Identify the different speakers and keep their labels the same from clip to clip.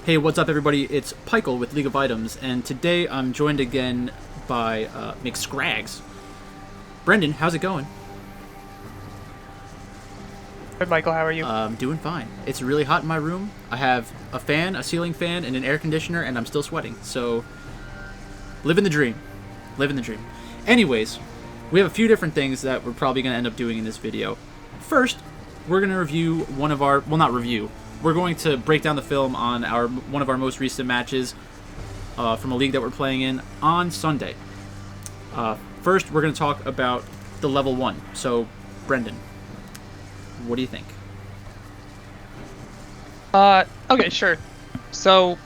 Speaker 1: Hey, what's up, everybody? It's Pikel with League of Items, and today I'm joined again by McScrags. Brendan, how's it going?
Speaker 2: Good, Michael. How are you?
Speaker 1: Doing fine. It's really hot in my room. I have a fan, a ceiling fan, and an air conditioner, and I'm still sweating. So, living the dream. Living the dream. Anyways, we have a few different things that we're probably going to end up doing in this video. First, we're going to review one of our... Well, not review. We're going to break down the film on one of our most recent matches from a league that we're playing in on Sunday. First, we're going to talk about the level 1. So, Brendan, what do you think?
Speaker 2: Okay, sure. So,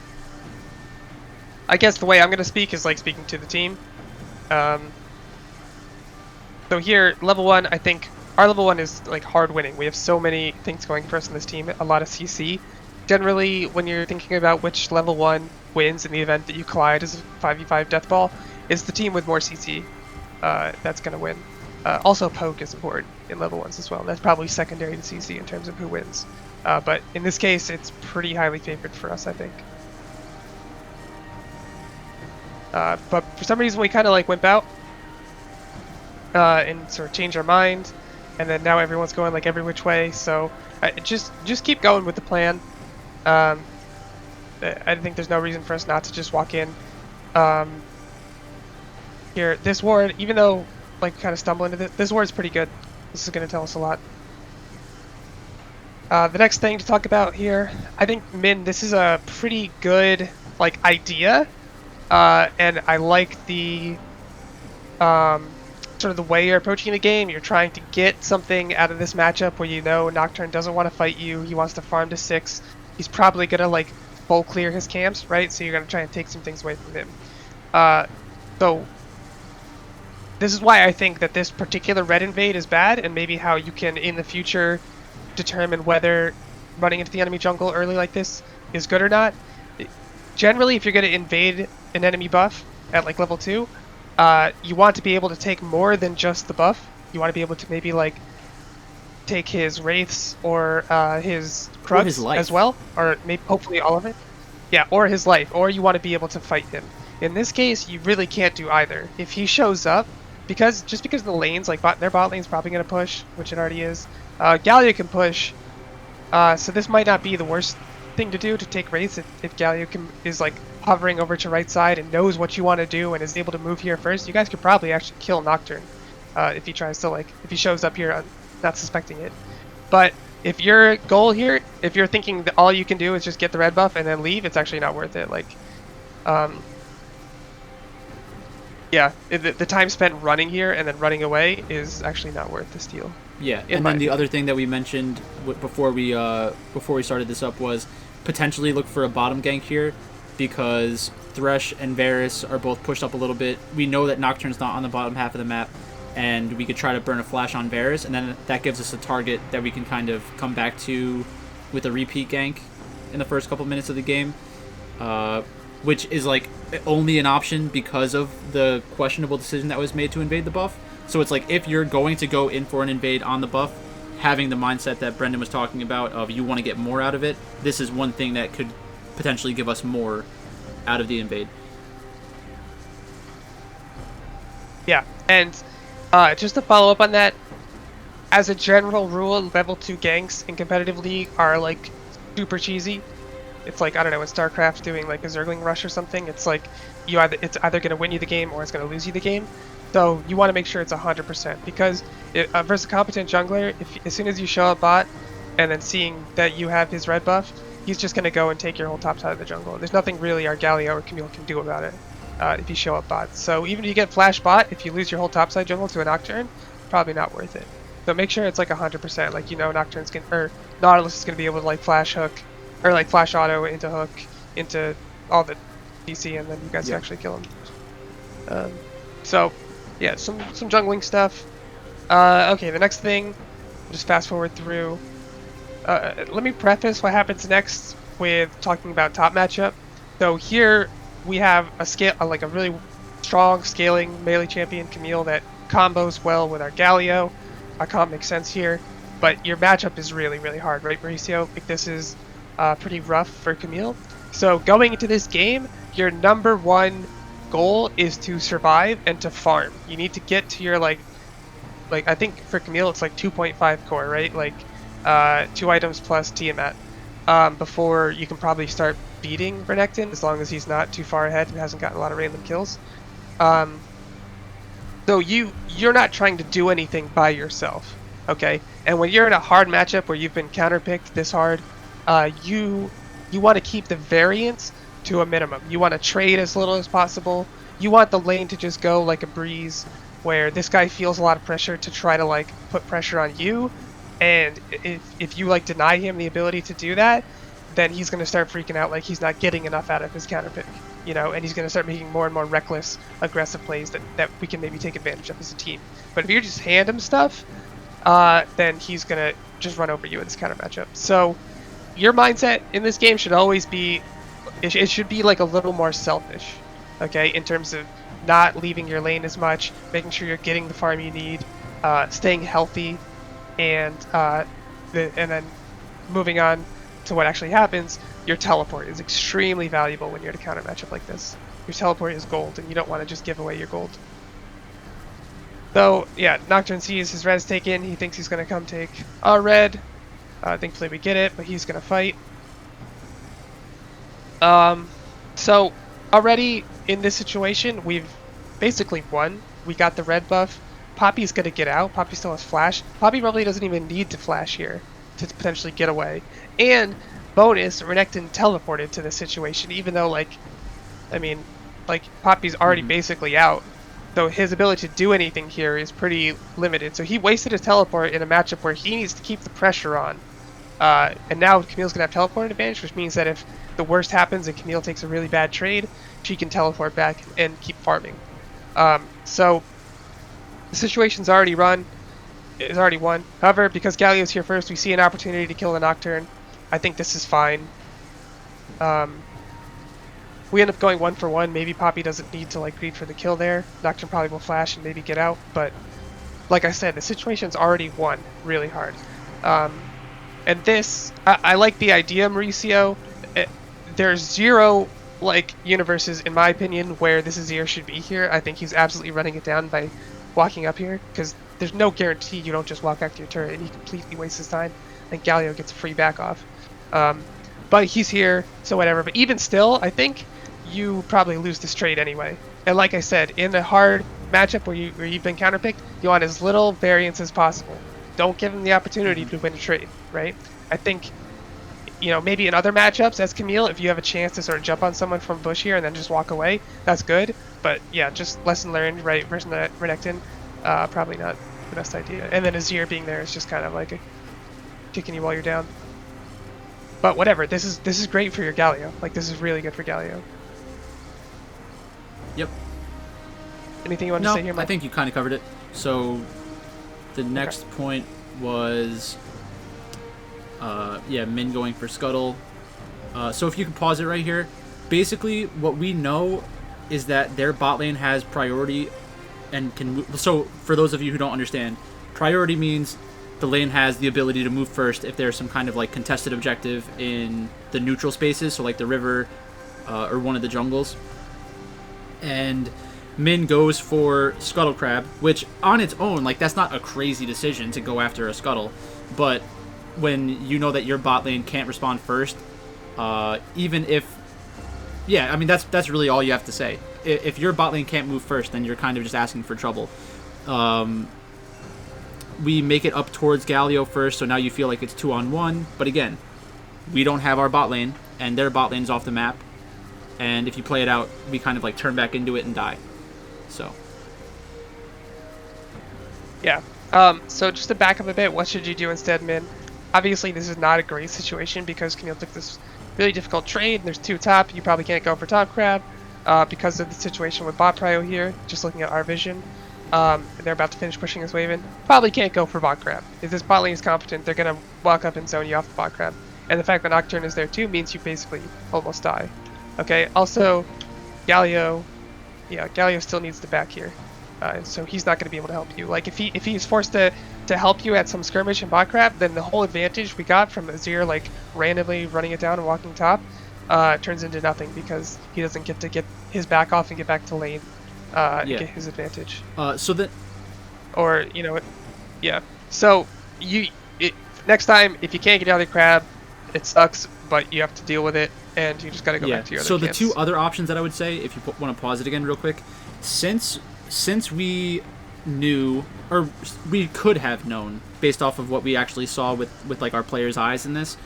Speaker 2: I guess the way I'm gonna speak is like speaking to the team. Um, so here, level 1, I think our level 1 is like hard winning. We have so many things going for us in this team, a lot of CC. Generally, when you're thinking about which level 1 wins in the event that you collide as a 5v5 death ball, it's the team with more CC that's gonna win. Also, poke is important in level 1s as well. That's probably secondary to CC in terms of who wins. But in this case, it's pretty highly favored for us, I think. But for some reason, we kind of like wimp out and sort of change our mind, and then now everyone's going like every which way. So just keep going with the plan. I think there's no reason for us not to just walk in. Here, this ward, even though like kind of stumble into this ward's pretty good. This is going to tell us a lot. The next thing to talk about here, I think this is a pretty good like idea, and I like the sort of the way you're approaching the game. You're trying to get something out of this matchup where you know Nocturne doesn't want to fight you. He wants to farm to 6. He's probably gonna like full clear his camps, right? So you're gonna try and take some things away from him. So this is why I think that this particular red invade is bad, and maybe how you can in the future determine whether running into the enemy jungle early like this is good or not. Generally, if you're going to invade an enemy buff at like level 2, you want to be able to take more than just the buff. You want to be able to maybe like take his wraiths or his krugs as well, or maybe hopefully all of it. Yeah, or his life, or you want to be able to fight him. In this case, you really can't do either. If he shows up, because the lanes, like their bot lane's probably going to push, which it already is. Galio can push, so this might not be the worst thing to do to take wraiths if Galio is like hovering over to right side and knows what you want to do and is able to move here first. You guys could probably actually kill Nocturne if he tries to if he shows up here not suspecting it. But if your goal here, if you're thinking that all you can do is just get the red buff and then leave, it's actually not worth it. Like, yeah, the time spent running here and then running away is actually not worth the steal.
Speaker 1: Yeah, and then the other thing that we mentioned before we started this up was potentially look for a bottom gank here, because Thresh and Varus are both pushed up a little bit. We know that Nocturne's not on the bottom half of the map, and we could try to burn a flash on Varus, and then that gives us a target that we can kind of come back to with a repeat gank in the first couple minutes of the game, which is like only an option because of the questionable decision that was made to invade the buff. So it's like, if you're going to go in for an invade on the buff, having the mindset that Brendan was talking about of you want to get more out of it, this is one thing that could potentially give us more out of the invade.
Speaker 2: Yeah, and just to follow up on that, as a general rule, level 2 ganks in competitive league are like super cheesy. It's like, I don't know, in StarCraft doing like a Zergling rush or something, it's like it's either going to win you the game or it's going to lose you the game. So you want to make sure it's 100%, because versus a competent jungler, as soon as you show up bot and then seeing that you have his red buff, he's just going to go and take your whole top side of the jungle. There's nothing really our Galio or Camille can do about it if you show up bot. So even if you get flash bot, if you lose your whole top side jungle to a Nocturne, probably not worth it. So make sure it's like 100%, like, you know, Nautilus is going to be able to like flash hook, or like flash auto into hook, into all the DC, and then you guys can actually kill him. So yeah, some jungling stuff. Okay, the next thing, just fast forward through. Let me preface what happens next with talking about top matchup. So here we have a really strong scaling melee champion, Camille, that combos well with our Galio. Our comp makes sense here, but your matchup is really, really hard, right, Mauricio? Like, this is pretty rough for Camille. So going into this game, your number one goal is to survive and to farm. You need to get to your like I think for Camille it's like 2.5 core, right? Like 2 items plus Tiamat. Before you can probably start beating Renekton, as long as he's not too far ahead and hasn't gotten a lot of random kills. So you're not trying to do anything by yourself, okay? And when you're in a hard matchup where you've been counterpicked this hard, you want to keep the variance to a minimum. You want to trade as little as possible. You want the lane to just go like a breeze, where this guy feels a lot of pressure to try to like put pressure on you, and if you like deny him the ability to do that, then he's going to start freaking out like he's not getting enough out of his counterpick, you know, and he's going to start making more and more reckless, aggressive plays that we can maybe take advantage of as a team. But if you just hand him stuff, then he's going to just run over you in this counter matchup. So your mindset in this game should always be, it should be like a little more selfish, okay, in terms of not leaving your lane as much, making sure you're getting the farm you need, staying healthy, and then moving on to what actually happens. Your teleport is extremely valuable when you're in a counter matchup like this. Your teleport is gold, and you don't want to just give away your gold. So yeah, Nocturne sees his red is taken. He thinks he's going to come take our red. Thankfully we get it, but he's going to fight. So already in this situation, we've basically won. We got the red buff. Poppy's going to get out. Poppy still has flash. Poppy probably doesn't even need to flash here to potentially get away. And bonus, Renekton teleported to this situation, even though, like, I mean, like, Poppy's already basically out. So his ability to do anything here is pretty limited. So he wasted his teleport in a matchup where he needs to keep the pressure on. And now Camille's going to have teleport advantage, which means that if the worst happens and Camille takes a really bad trade, she can teleport back and keep farming. So the situation's already run. It's already won. However, because Galio's here first, we see an opportunity to kill the Nocturne. I think this is fine. We end up going 1-for-1. Maybe Poppy doesn't need to like greed for the kill there. Nocturne probably will flash and maybe get out. But like I said, the situation's already won really hard. And this, I like the idea, Mauricio. There's zero like universes, in my opinion, where this Azir should be here. I think he's absolutely running it down by walking up here, because there's no guarantee you don't just walk back to your turret and he completely wastes his time and Galio gets a free back off. But he's here, so whatever. But even still, I think you probably lose this trade anyway. And like I said, in a hard matchup where you've been counterpicked, you want as little variance as possible. Don't give him the opportunity to win a trade, right? I think, you know, maybe in other matchups as Camille, if you have a chance to sort of jump on someone from bush here and then just walk away, that's good. But yeah, just lesson learned, right? Versus Renekton, probably not the best idea. And then Azir being there is just kind of like kicking you while you're down. But whatever, this is great for your Galio. Like, this is really good for Galio.
Speaker 1: Yep.
Speaker 2: Anything you want to say here, Mike?
Speaker 1: I think you kind of covered it. So the next point was, yeah, Min going for Scuttle. So if you can pause it right here. Basically, what we know is that their bot lane has priority and can move. So for those of you who don't understand, priority means the lane has the ability to move first if there's some kind of like contested objective in the neutral spaces, so like the river or one of the jungles. And Min goes for Scuttle Crab, which on its own, like, that's not a crazy decision to go after a Scuttle. But when you know that your bot lane can't respond first, even if, yeah, I mean, that's really all you have to say. If your bot lane can't move first, then you're kind of just asking for trouble. We make it up towards Galio first, so now you feel like it's 2-on-1. But again, we don't have our bot lane, and their bot lane's off the map. And if you play it out, we kind of like turn back into it and die. So.
Speaker 2: Yeah. So just to back up a bit, what should you do instead, Min? Obviously, this is not a great situation because Camille took this really difficult trade. There's 2 top. You probably can't go for top crab because of the situation with bot prio here. Just looking at our vision. They're about to finish pushing this wave in. Probably can't go for bot crab. If this bot lane is competent, they're going to walk up and zone you off the bot crab. And the fact that Nocturne is there too means you basically almost die. Okay, also, Galio, yeah, Galio still needs the back here. So he's not going to be able to help you. Like, if he's forced to help you at some skirmish and bot crab, then the whole advantage we got from Azir, like, randomly running it down and walking top, turns into nothing because he doesn't get to get his back off and get back to lane and
Speaker 1: Yeah.
Speaker 2: get his advantage.
Speaker 1: So that
Speaker 2: Or yeah. So next time if you can't get out of the crab, it sucks, but you have to deal with it, and you just got to go
Speaker 1: yeah.
Speaker 2: back to your other
Speaker 1: So the
Speaker 2: camps.
Speaker 1: two other options that I would say, if you want to pause it again real quick, since we knew, or we could have known based off of what we actually saw with like our players' eyes in this,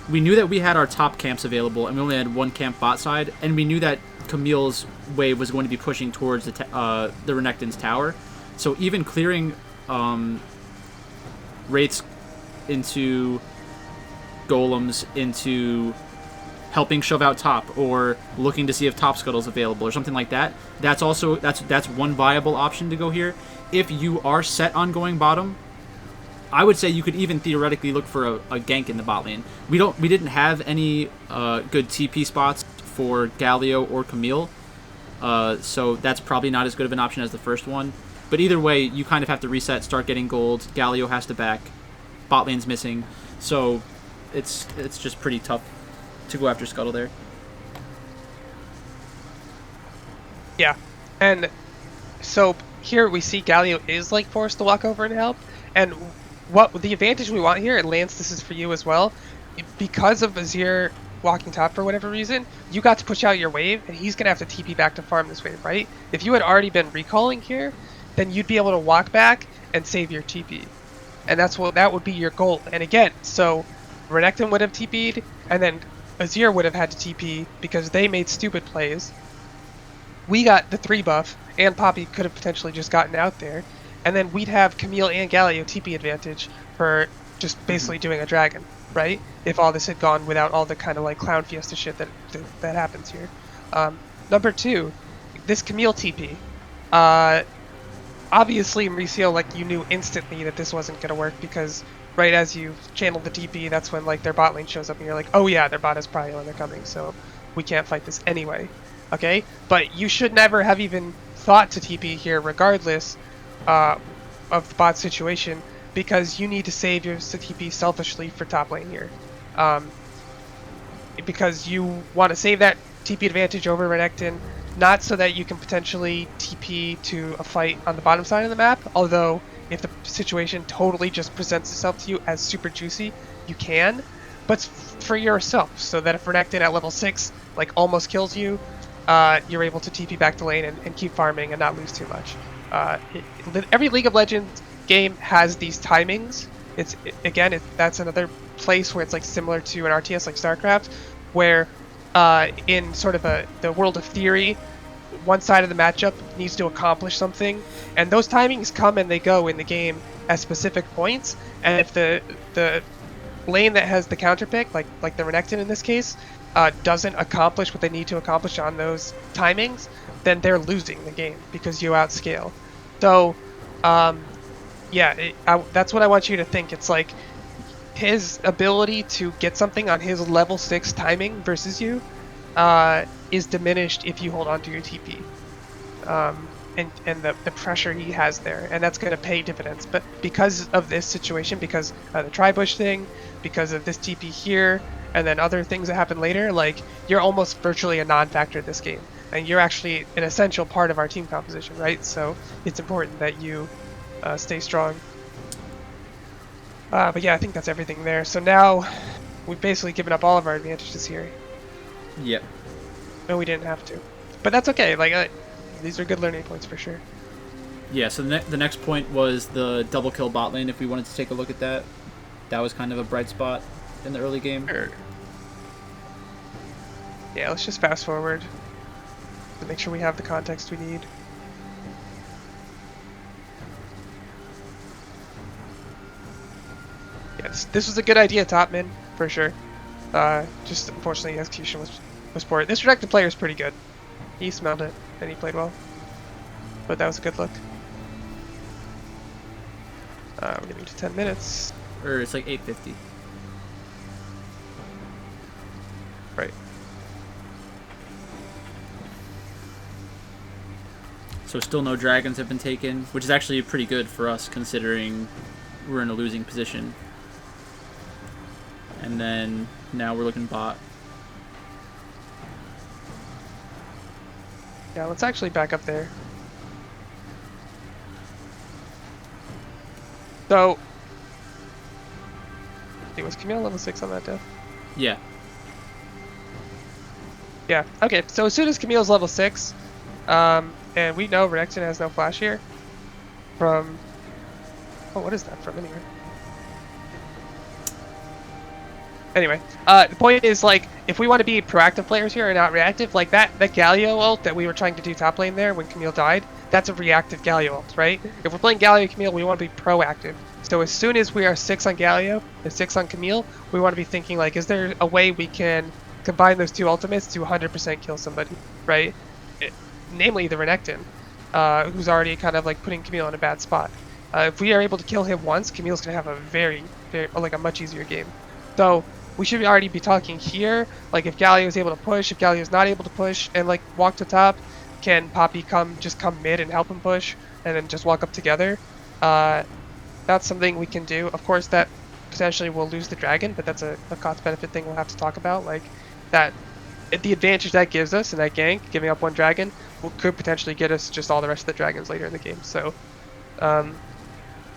Speaker 1: we knew that we had our top camps available, and we only had one camp bot side, and we knew that Camille's wave was going to be pushing towards the Renekton's tower. So even clearing wraiths into golems, into helping shove out top, or looking to see if top scuttle's available or something like that, that's one viable option to go here. If you are set on going bottom, I would say you could even theoretically look for a gank in the bot lane. We didn't have any good TP spots for Galio or Camille, so that's probably not as good of an option as the first one. But either way, you kind of have to reset, start getting gold. Galio has to back, bot lane's missing, so it's just pretty tough to go after Scuttle there.
Speaker 2: Yeah, and so here we see Galio is like forced to walk over and help, and what the advantage we want here, and Lance, this is for you as well, because of Azir walking top for whatever reason, you got to push out your wave, and he's gonna have to TP back to farm this wave, right? If you had already been recalling here, then you'd be able to walk back and save your TP, and that would be your goal. And again, so Renekton would have TP'd, and then Azir would have had to TP because they made stupid plays. We got the 3 buff, and Poppy could have potentially just gotten out there, and then we'd have Camille and Galio TP advantage for just basically doing a dragon, right? If all this had gone without all the kind of like clown fiesta shit that happens here. Number 2, this Camille TP. Obviously, Mauricio, like, you knew instantly that this wasn't going to work because right as you channeled the TP, that's when like their bot lane shows up and you're like, oh yeah, their bot is probably when they're coming, so we can't fight this anyway. Okay? But you should never have even thought to TP here regardless of the bot situation, because you need to save your TP selfishly for top lane here. Because you want to save that TP advantage over Renekton, not so that you can potentially TP to a fight on the bottom side of the map, although if the situation totally just presents itself to you as super juicy, you can, but for yourself, so that if Renekton at level 6 like almost kills you, you're able to TP back to lane and keep farming and not lose too much. Every League of Legends game has these timings. That's another place where it's like similar to an RTS like StarCraft, where in sort of the world of theory, one side of the matchup needs to accomplish something, and those timings come and they go in the game at specific points. And if the lane that has the counter pick, like the Renekton in this case, doesn't accomplish what they need to accomplish on those timings, then they're losing the game because you outscale. So, that's what I want you to think. It's like his ability to get something on his level 6 timing versus you is diminished if you hold on to your TP. And the pressure he has there, and that's going to pay dividends. But because of this situation, because of the Tribush thing, because of this TP here, and then other things that happen later, like, you're almost virtually a non-factor in this game. And you're actually an essential part of our team composition, right? So it's important that you stay strong. But yeah, I think that's everything there. So now we've basically given up all of our advantages here.
Speaker 1: Yep.
Speaker 2: No, we didn't have to. But that's okay. Like, these are good learning points for sure.
Speaker 1: Yeah, so the next point was the double kill bot lane, if we wanted to take a look at that. That was kind of a bright spot in the early game.
Speaker 2: Sure. Yeah, let's just fast forward to make sure we have the context we need. Yeah, this was a good idea, top mid, for sure. Just unfortunately execution was poor. This rejected player is pretty good. He smelled it and he played well. But that was a good look. We're getting to 10 minutes.
Speaker 1: Or it's like 8:50.
Speaker 2: Right.
Speaker 1: So still no dragons have been taken, which is actually pretty good for us considering we're in a losing position. And then now we're looking bot.
Speaker 2: Yeah, let's actually back up there. So, wait, was Camille level 6 on that death?
Speaker 1: Yeah.
Speaker 2: Yeah, okay, so as soon as Camille's level 6, and we know Renekton has no flash here, from... Oh, what is that from anyway? Anyway, the point is, like, if we want to be proactive players here and not reactive, like that Galio ult that we were trying to do top lane there when Camille died, that's a reactive Galio ult, right? If we're playing Galio Camille, we want to be proactive. So as soon as we are 6 on Galio and 6 on Camille, we want to be thinking, like, is there a way we can combine those two ultimates to 100% kill somebody, right? Namely the Renekton, who's already kind of, like, putting Camille in a bad spot. If we are able to kill him once, Camille's going to have a very, like, a much easier game. So we should already be talking here, like if Galio is able to push, if Galio is not able to push and like walk to top, can Poppy come mid and help him push and then just walk up together? That's something we can do. Of course that potentially will lose the dragon, but that's a cost benefit thing we'll have to talk about. Like that, the advantage that gives us in that gank, giving up one dragon, could potentially get us just all the rest of the dragons later in the game. So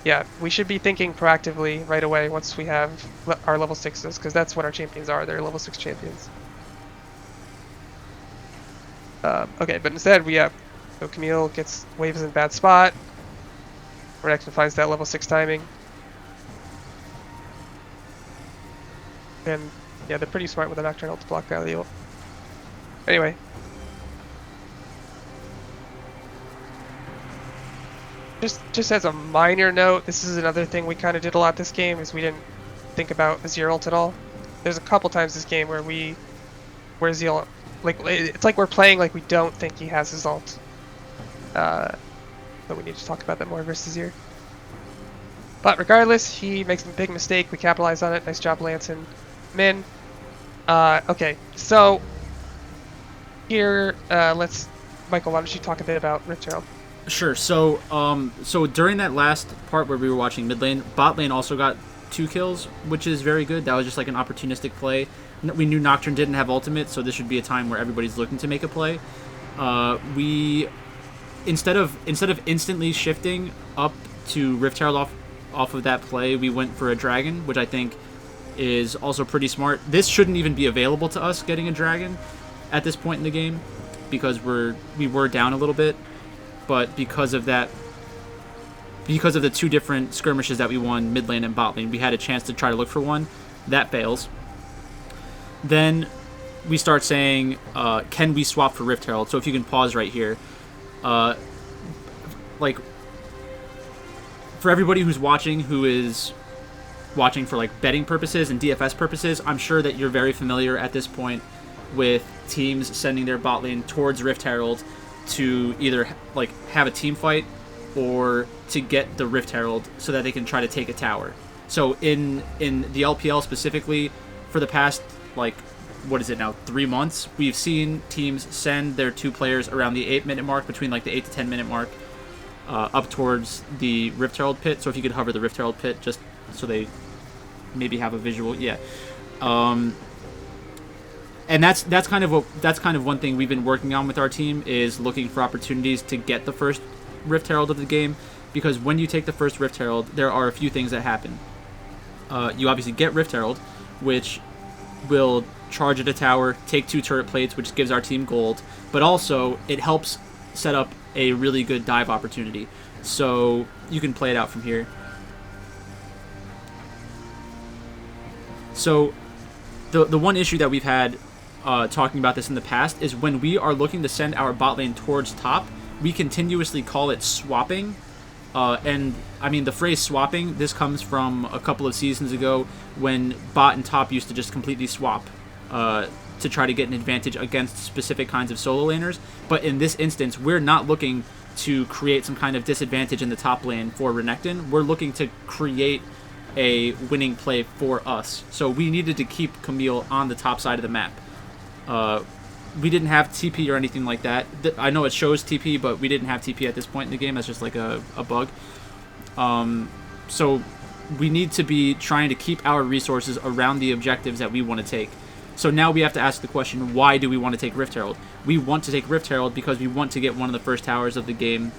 Speaker 2: yeah, we should be thinking proactively right away once we have our level 6s, because that's what our champions are. They're level 6 champions. Okay, but instead we have... So Camille gets waves in a bad spot. Renekton finds that level 6 timing. And yeah, they're pretty smart with the Nocturnal to block Galio. Anyway. Just as a minor note, this is another thing we kind of did a lot this game, is we didn't think about Azir ult at all. There's a couple times this game where Azir, like, it's like we're playing like we don't think he has his ult. But we need to talk about that more versus Azir. But regardless, he makes a big mistake. We capitalize on it. Nice job, Lance and Min. Okay, so here, Michael, why don't you talk a bit about Rift Herald?
Speaker 1: Sure. So, so during that last part where we were watching mid lane, bot lane also got 2 kills, which is very good. That was just like an opportunistic play. We knew Nocturne didn't have ultimate, so this should be a time where everybody's looking to make a play. We instead of instantly shifting up to Rift Herald off of that play, we went for a dragon, which I think is also pretty smart. This shouldn't even be available to us getting a dragon at this point in the game, because we were down a little bit. But because of that, because of the 2 different skirmishes that we won, mid lane and bot lane, we had a chance to try to look for one. That fails. Then we start saying, can we swap for Rift Herald? So if you can pause right here. Like, for everybody who's watching, who is watching for like betting purposes and DFS purposes, I'm sure that you're very familiar at this point with teams sending their bot lane towards Rift Herald to either like have a team fight or to get the Rift Herald so that they can try to take a tower. So in the LPL specifically, for the past, like, what is it now, 3 months, we've seen teams send their 2 players around the 8-minute mark, between like the 8 to 10-minute mark, up towards the Rift Herald pit. So if you could hover the Rift Herald pit just so they maybe have a visual, yeah. And that's kind of one thing we've been working on with our team, is looking for opportunities to get the first Rift Herald of the game, because when you take the first Rift Herald, there are a few things that happen. You obviously get Rift Herald, which will charge at a tower, take 2 turret plates, which gives our team gold, but also it helps set up a really good dive opportunity. So you can play it out from here. So the one issue that we've had talking about this in the past is when we are looking to send our bot lane towards top, we continuously call it swapping. And I mean, the phrase swapping, this comes from a couple of seasons ago when bot and top used to just completely swap to try to get an advantage against specific kinds of solo laners. But in this instance, we're not looking to create some kind of disadvantage in the top lane for Renekton. We're looking to create a winning play for us. So we needed to keep Camille on the top side of the map. We didn't have TP or anything like that. I know it shows TP, but we didn't have TP at this point in the game. That's just like a bug. So we need to be trying to keep our resources around the objectives that we want to take. So now we have to ask the question, why do we want to take Rift Herald? We want to take Rift Herald because we want to get one of the first towers of the game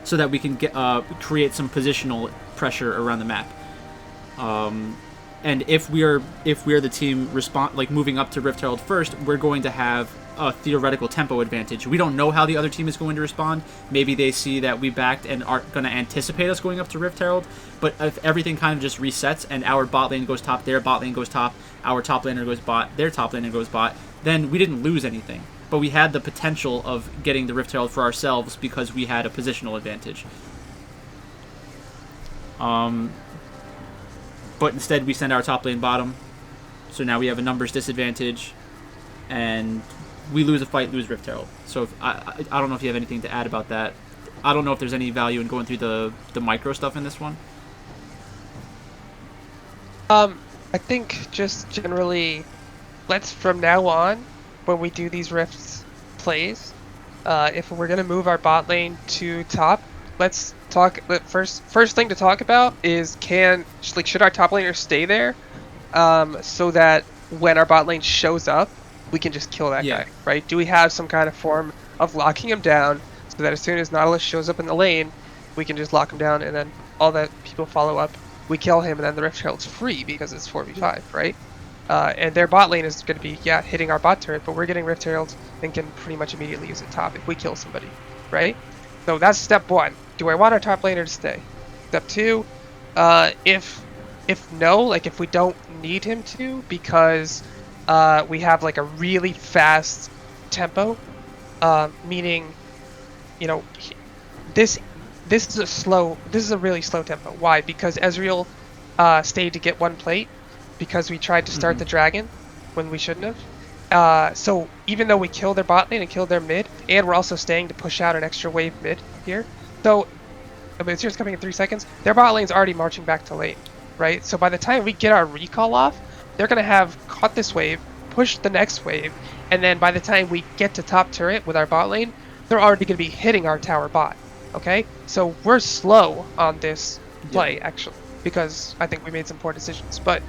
Speaker 1: so that we can get create some positional pressure around the map. And if we are the team moving up to Rift Herald first, we're going to have a theoretical tempo advantage. We don't know how the other team is going to respond. Maybe they see that we backed and aren't going to anticipate us going up to Rift Herald. But if everything kind of just resets and our bot lane goes top, their bot lane goes top, our top laner goes bot, their top laner goes bot, then we didn't lose anything. But we had the potential of getting the Rift Herald for ourselves because we had a positional advantage. But instead we send our top lane bottom. So now we have a numbers disadvantage. And we lose a fight, lose Rift Herald. So I don't know if you have anything to add about that. I don't know if there's any value in going through the micro stuff in this one.
Speaker 2: I think just generally, let's from now on, when we do these Rift plays, if we're gonna move our bot lane to top, let's talk. First thing to talk about is should our top laner stay there, so that when our bot lane shows up, we can just kill that guy, right? Do we have some kind of form of locking him down so that as soon as Nautilus shows up in the lane, we can just lock him down, and then all that people follow up, we kill him, and then the Rift Herald's free because it's 4v5, right? And their bot lane is going to be, hitting our bot turret, but we're getting Rift Herald and can pretty much immediately use it top if we kill somebody, right? So that's step one. Do I want our top laner to stay? Step two, if no, like if we don't need him to because we have like a really fast tempo, meaning, this is a really slow tempo. Why? Because Ezreal stayed to get one plate because we tried to start the dragon when we shouldn't have. So even though we killed their bot lane and killed their mid, and we're also staying to push out an extra wave mid here, so it's just coming in 3 seconds. Their bot lane's already marching back to lane, right? So by the time we get our recall off, they're gonna have caught this wave, pushed the next wave, and then by the time we get to top turret with our bot lane, they're already gonna be hitting our tower bot. Okay, so we're slow on this play actually because I think we made some poor decisions. But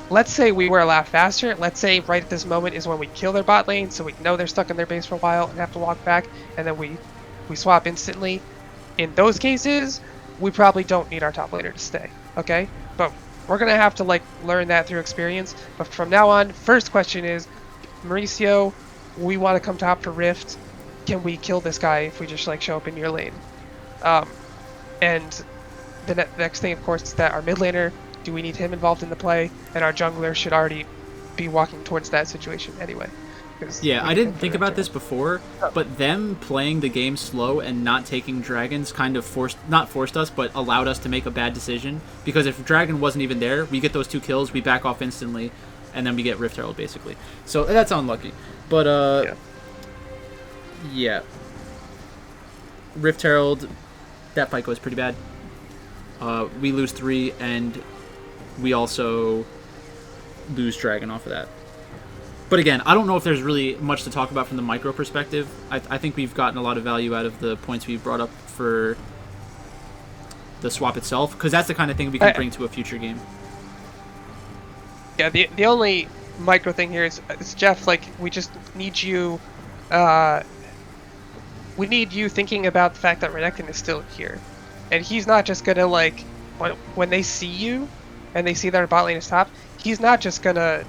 Speaker 2: let's say we were a lot faster. Let's say right at this moment is when we kill their bot lane, so we know they're stuck in their base for a while and have to walk back, and then we swap instantly. In those cases, we probably don't need our top laner to stay. Okay, but we're gonna have to learn that through experience. But from now on, first question is, Mauricio, we want to come top for Rift. Can we kill this guy if we just show up in your lane? And the next thing, of course, is that our mid laner, do we need him involved in the play? And our jungler should already be walking towards that situation anyway.
Speaker 1: Yeah, I didn't think about this before, but them playing the game slow and not taking dragons kind of not forced us, but allowed us to make a bad decision. Because if dragon wasn't even there, we get those 2 kills, we back off instantly, and then we get Rift Herald basically. So that's unlucky. But yeah. Rift Herald, that fight goes pretty bad. We lose 3, and we also lose dragon off of that. But again, I don't know if there's really much to talk about from the micro perspective. I think we've gotten a lot of value out of the points we brought up for the swap itself, because that's the kind of thing we can bring to a future game.
Speaker 2: Yeah, the only micro thing here is Jeff, we just need you... we need you thinking about the fact that Renekton is still here. And he's not just gonna, when they see you, and they see that our bot lane is top, he's not just gonna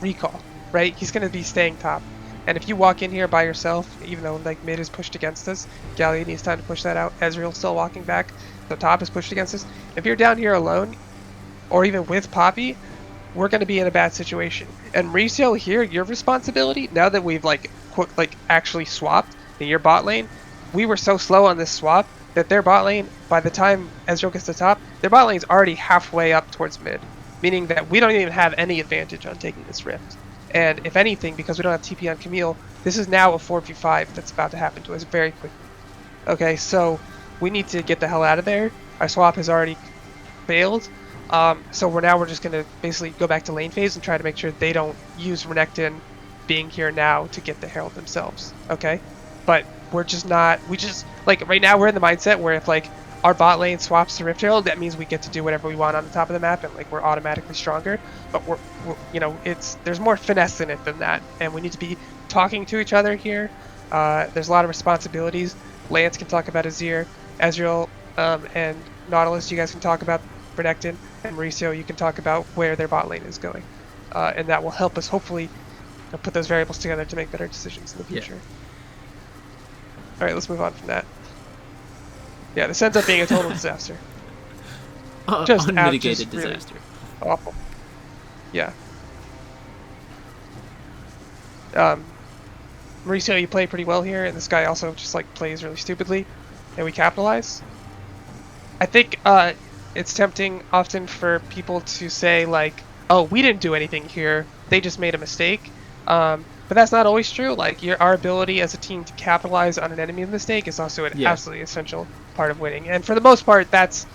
Speaker 2: recall, right? He's gonna be staying top. And if you walk in here by yourself, even though, mid is pushed against us, Gallia needs time to push that out, Ezreal's still walking back, the top is pushed against us. If you're down here alone, or even with Poppy, we're gonna be in a bad situation. And Mauricio, here, your responsibility, now that we've, actually swapped in your bot lane, we were so slow on this swap that their bot lane, by the time Ezreal gets to top, their bot lane's already halfway up towards mid, meaning that we don't even have any advantage on taking this rift. And if anything, because we don't have TP on Camille, this is now a 4v5 that's about to happen to us very quickly. Okay, so we need to get the hell out of there. Our swap has already failed, so we're just going to basically go back to lane phase and try to make sure they don't use Renekton being here now to get the Herald themselves, okay? But we're just not, right now we're in the mindset where if our bot lane swaps to Rift Herald, that means we get to do whatever we want on the top of the map, and like we're automatically stronger. But we're you know, there's more finesse in it than that, and we need to be talking to each other here. There's a lot of responsibilities. Lance can talk about Azir, Ezreal, and Nautilus. You guys can talk about Renekton, and Mauricio, you can talk about where their bot lane is going, and that will help us hopefully put those variables together to make better decisions in the future.
Speaker 1: Yeah.
Speaker 2: All right, let's move on from that. Yeah, this ends up being a total disaster. Just
Speaker 1: unmitigated
Speaker 2: really
Speaker 1: disaster.
Speaker 2: awful. Yeah. Mauricio, you play pretty well here, and this guy also just like plays really stupidly, and we capitalize. I think it's tempting often for people to say like, "Oh, we didn't do anything here; they just made a mistake." But that's not always true. Like our ability as a team to capitalize on an enemy's mistake is also an absolutely essential part of winning. And for the most part, that's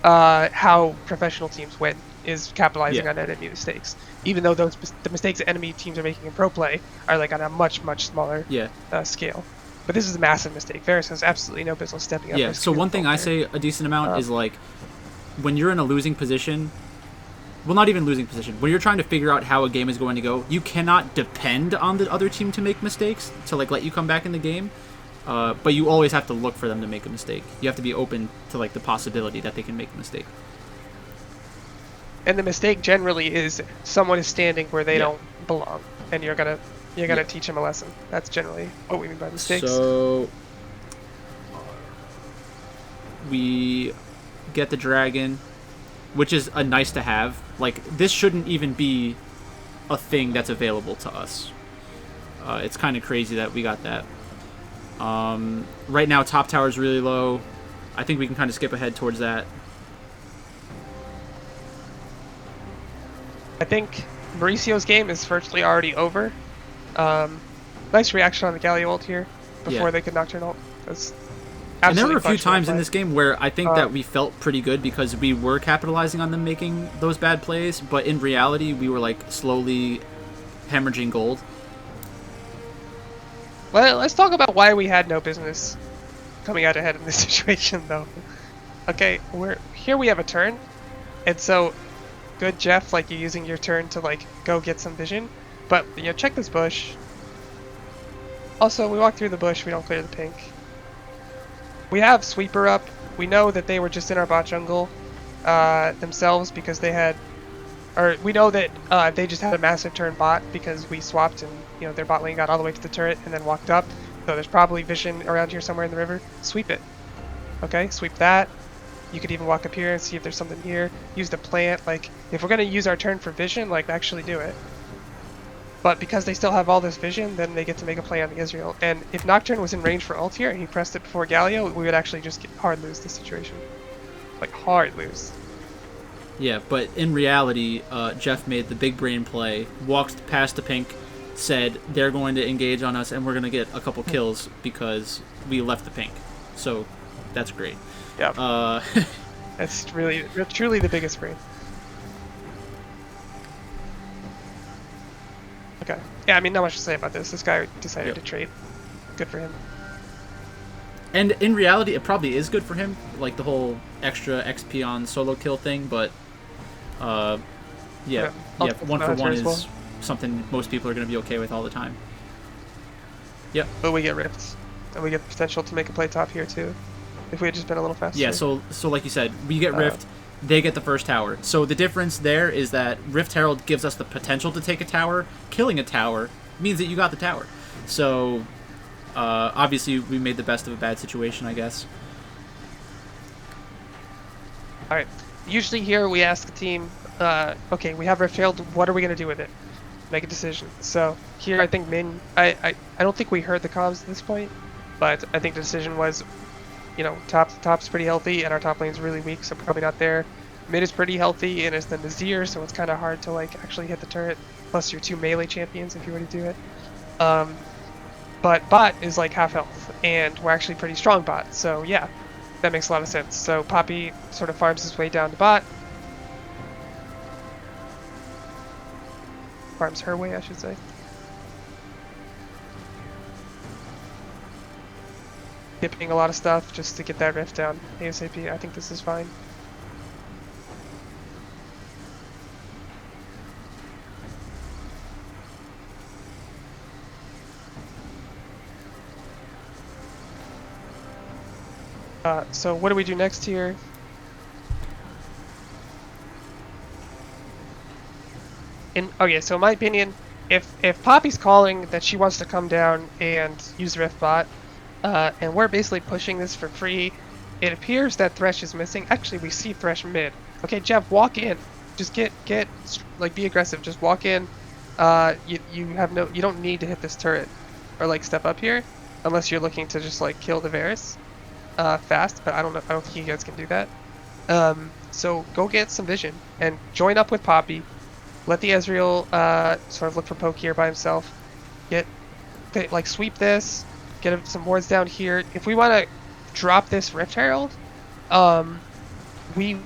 Speaker 2: how professional teams win, is capitalizing on enemy mistakes. Even though the mistakes that enemy teams are making in pro play are like on a much smaller scale. But this is a massive mistake. Varus has absolutely no business stepping up.
Speaker 1: Yeah. So one thing I say a decent amount is like, when you're in a losing position. Well, not even losing position. When you're trying to figure out how a game is going to go, you cannot depend on the other team to make mistakes to like let you come back in the game. But you always have to look for them to make a mistake. You have to be open to like the possibility that they can make a mistake.
Speaker 2: And the mistake generally is someone is standing where they don't belong, and you're gonna teach them a lesson. That's generally what we mean by mistakes.
Speaker 1: So we get the dragon, which is a nice to have. Like, this shouldn't even be a thing that's available to us. It's kind of crazy that we got that. Right now, top tower is really low. I think we can kind of skip ahead towards that.
Speaker 2: I think Mauricio's game is virtually already over. Nice reaction on the Galio ult here before they could Nocturne ult.
Speaker 1: And there were a few times in this game where I think that we felt pretty good because we were capitalizing on them making those bad plays, but in reality, we were like slowly hemorrhaging gold.
Speaker 2: Well, let's talk about why we had no business coming out ahead in this situation, though. Okay, here we have a turn, and so good, Jeff. Like, you're using your turn to like go get some vision, but you know, check this bush. Also, we walk through the bush. We don't clear the pink. We have Sweeper up. We know that they were just in our bot jungle themselves because they had, or we know that they just had a massive turn bot because we swapped and you know their bot lane got all the way to the turret and then walked up. So there's probably vision around here somewhere in the river. Sweep it. Okay, sweep that. You could even walk up here and see if there's something here. Use the plant. Like, if we're gonna use our turn for vision, like actually do it. But because they still have all this vision, then they get to make a play on the Israel. And if Nocturne was in range for ult here and he pressed it before Galio, we would actually just hard lose this situation. Like, hard lose.
Speaker 1: Yeah, but in reality, Jeff made the big brain play, walked past the pink, said they're going to engage on us and we're going to get a couple kills because we left the pink. So that's great.
Speaker 2: Yeah. That's truly the biggest brain. Okay. Yeah, I mean, not much to say about this. This guy decided to trade. Good for him.
Speaker 1: And in reality, it probably is good for him, like the whole extra XP on solo kill thing, but yeah, 1-for-1 is something most people are going to be okay with all the time. Yep.
Speaker 2: But we get ripped. And we get the potential to make a play top here, too. If we had just been a little faster.
Speaker 1: Yeah, so like you said, we get rift, they get the first tower. So the difference there is that Rift Herald gives us the potential to take a tower. Killing a tower means that you got the tower. So obviously we made the best of a bad situation, I guess.
Speaker 2: Alright. Usually here we ask the team, okay, we have Rift Herald, what are we going to do with it? Make a decision. So here I think I don't think we heard the comms at this point, but I think the decision was, you know, top's pretty healthy and our top lane's really weak, so probably not there. Mid is pretty healthy and it's the Nazir, so it's kind of hard to like actually hit the turret. Plus your two melee champions if you were to do it. But bot is like half health, and we're actually pretty strong bot, so yeah, that makes a lot of sense. So Poppy sort of farms his way down to bot. Farms her way, I should say. skipping a lot of stuff just to get that rift down ASAP. I think this is fine. So what do we do next here? Okay, so in my opinion, if Poppy's calling that she wants to come down and use Rift Bot, and we're basically pushing this for free, it appears that Thresh is missing. Actually, we see Thresh mid. Okay, Jeff, walk in. Just get like be aggressive. Just walk in. You don't need to hit this turret or like step up here unless you're looking to just like kill the Varus fast. But I don't know. I don't think you guys can do that. So go get some vision and join up with Poppy. Let the Ezreal sort of look for poke here by himself. Like sweep this. Get some wards down here. If we want to drop this Rift Herald, we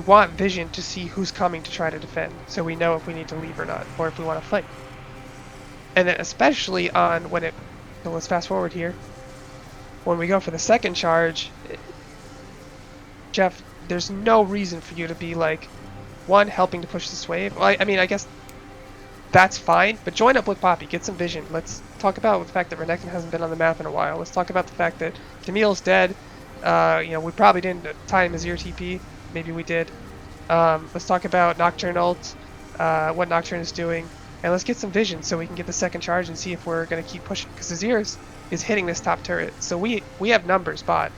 Speaker 2: want vision to see who's coming to try to defend, so we know if we need to leave or not, or if we want to fight. And then especially on when so let's fast forward here. When we go for the second charge, Jeff, there's no reason for you to be like, one, helping to push this wave. Well, I mean, I guess that's fine, but join up with Poppy, get some vision. Let's talk about the fact that Renekton hasn't been on the map in a while. Let's talk about the fact that Camille's dead. We probably didn't time his ear TP. Maybe we did. Let's talk about Nocturne ult, what Nocturne is doing, and let's get some vision so we can get the second charge and see if we're going to keep pushing. Because Azir is hitting this top turret, so we have numbers bot,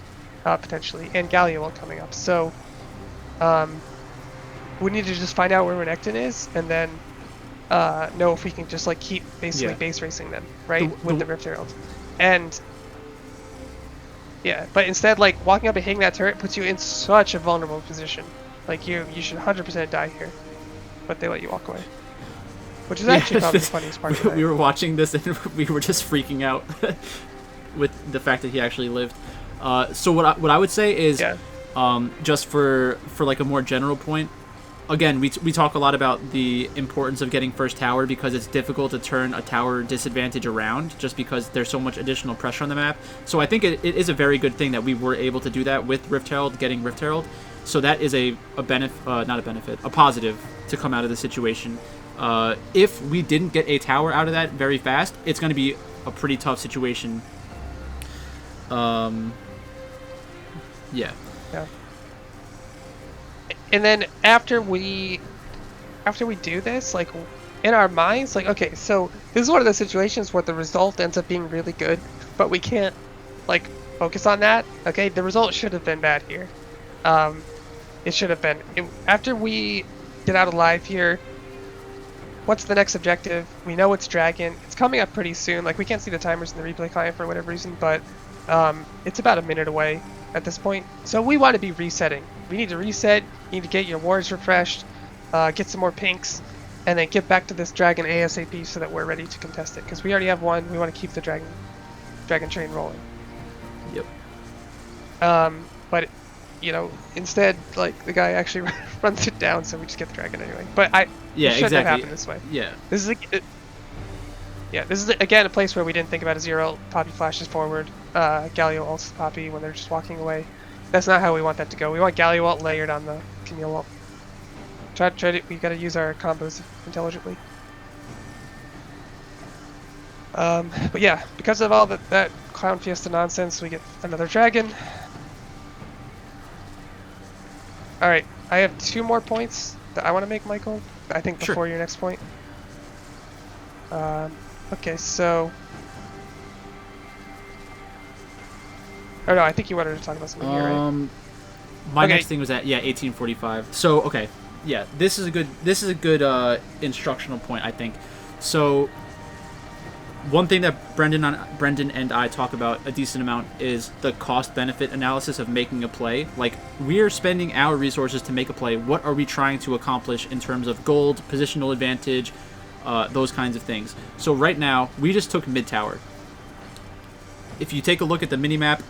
Speaker 2: potentially, and Galio ult coming up. So we need to just find out where Renekton is, and then know if we can just like keep basically base racing them, right, with the Rift Herald. And yeah, but instead, like, walking up and hitting that turret puts you in such a vulnerable position. Like, you should 100% die here. But they let you walk away. Which is actually probably the funniest part of the night.
Speaker 1: We were watching this and we were just freaking out with the fact that he actually lived. So what I would say is, just for like a more general point, again, we talk a lot about the importance of getting first tower because it's difficult to turn a tower disadvantage around just because there's so much additional pressure on the map. So I think it is a very good thing that we were able to do that with Rift Herald, getting Rift Herald. So that is a positive to come out of the situation. If we didn't get a tower out of that very fast, it's going to be a pretty tough situation. Yeah.
Speaker 2: And then after we do this, like, in our minds, like, okay, so this is one of the situations where the result ends up being really good, but we can't, like, focus on that. Okay, the result should have been bad here. It should have been. After we get out alive here, what's the next objective? We know it's Dragon. It's coming up pretty soon. Like, we can't see the timers in the replay client for whatever reason, but it's about a minute away at this point. So we want to be resetting. We need to reset. You need to get your wards refreshed, get some more pinks, and then get back to this Dragon ASAP so that we're ready to contest it. Because we already have one. We want to keep the Dragon train rolling.
Speaker 1: Yep.
Speaker 2: But instead, like, the guy actually runs it down, so we just get the Dragon anyway. But it shouldn't have happened this way.
Speaker 1: Yeah.
Speaker 2: This is again a place where we didn't think about a zero. Poppy flashes forward. Galio ults Poppy when they're just walking away. That's not how we want that to go. We want Galio ult layered on the Camille ult. We gotta use our combos intelligently. But yeah, because of all that Clown Fiesta nonsense, we get another Dragon. Alright, I have 2 more points that I want to make, Michael. I think before your next point. Okay, so... Oh no, I think you wanted to talk about something here, right?
Speaker 1: My next thing was at 1845. So okay, yeah, this is a good instructional point, I think. So one thing that Brendan and I talk about a decent amount is the cost-benefit analysis of making a play. Like, we're spending our resources to make a play. What are we trying to accomplish in terms of gold, positional advantage, those kinds of things? So right now, we just took mid tower. If you take a look at the minimap,